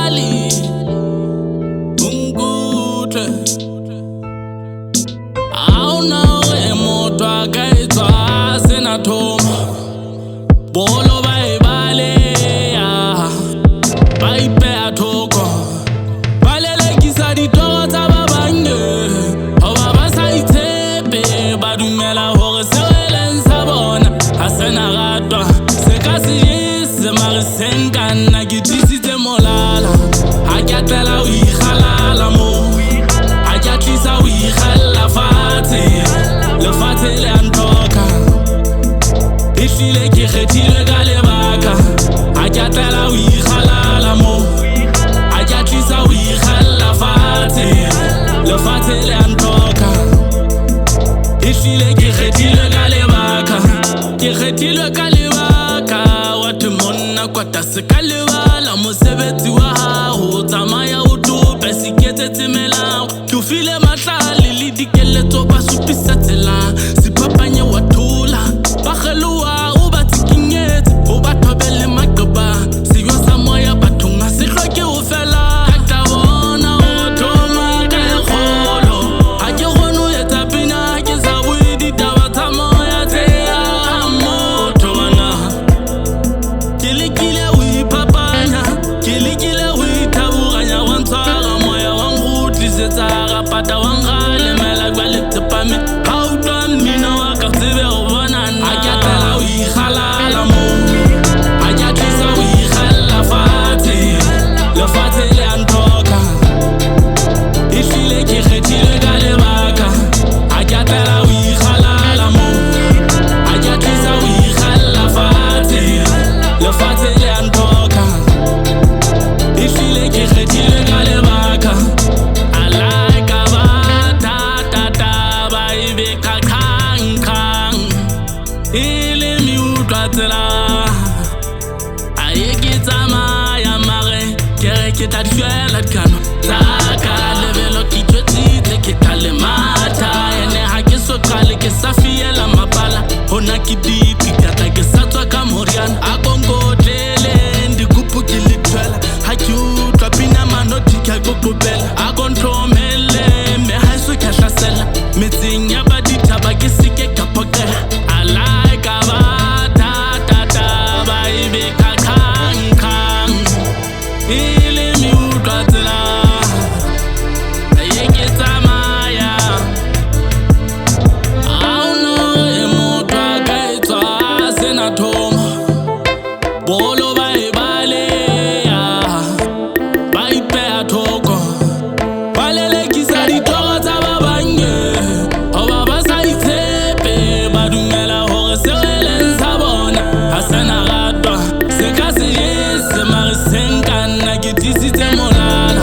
matlali unkutlwe auna re motho a ka etswa sena thoma bolo ba e baleya ba ipeya thoko ba lelekisa ditoro tsa ba bange hoba ba sa itshepe ba dumela hore seo e leng sa bona ha se na ratwa se ka se jese mare se nka nna ke tlisitse molala ha ke atlela o ikgalala moo ha ke atlisa o ikgalla fatshe lefatshe le a ntoka ehlile ke kgethilwe ka lebaka ha ke atlela o ikgalala moo ha ke atlisa o ikgalla fatshe lefatshe le a ntoka ehlile ke kgethilwe ka lebaka ke kgethilwe ka lebaka watho monna kwata se ka lebala mosebetsi wa hao tsamaya o tope se iketsetse melao ke o file matlali le dikeletso ba supisa tsela sephapanye wa thola ba kgeloa o ba tsikinyetse o ba thobele maqeba seyo sa moya bathong a se hloke ho fela ka bona o thoma ka e kgolo ha ke kgone ho etsa pina ke sa bue ditaba tsa moya tse a motho bana ke lekile ho iphapanya ke lekile ho ithaburanya wa ntshwara moya wa nkgutlisetsa rapata wa ngalemela kwa letsepame ha o twa mmino wa ka tsebe ho bona nna ha ke atlela ho ikgalala moo ha ke atlisa ho ikgalla fatshe lefatshe le a ntoka ehlile ke kgethilwe ka lebaka ha ke atlela ho ikgalala moo ha ke atlisa ho ikgalla fatshe lefatshe le a ntoka ehlile ke kgethilwe ka lebaka alaika ba ta ba ebe qaqang ile mi utlwa tsela a ye ke tsamaya mare ke re ke tla tshwela dikano tsa ka lebelo ke tjwetsitse ke tla le matha ene ha ke so qale ke sa fiela mapala hona ke ditata ke sa tswa ka moriana a konkotlele ndikupu ke le thwela ha ke utlwa pina manoti ke kokopela a contromele me ha so ke hlasela metseng ya ba dithaba ke seke ka phokela I like ba ta ba ibe qaqang ile mi utlwa tsela ye ke tsamaya auna re motho a ka etswa sena thoma bolo ba e baleya ba ipeya thoko ba lelekisa ditoro tsa ba bange hoba ba sa itshepe ba dumela hore seo e leng sa bona ha se na ratwa se ka se jese mare se nka nna ke tlisitse molala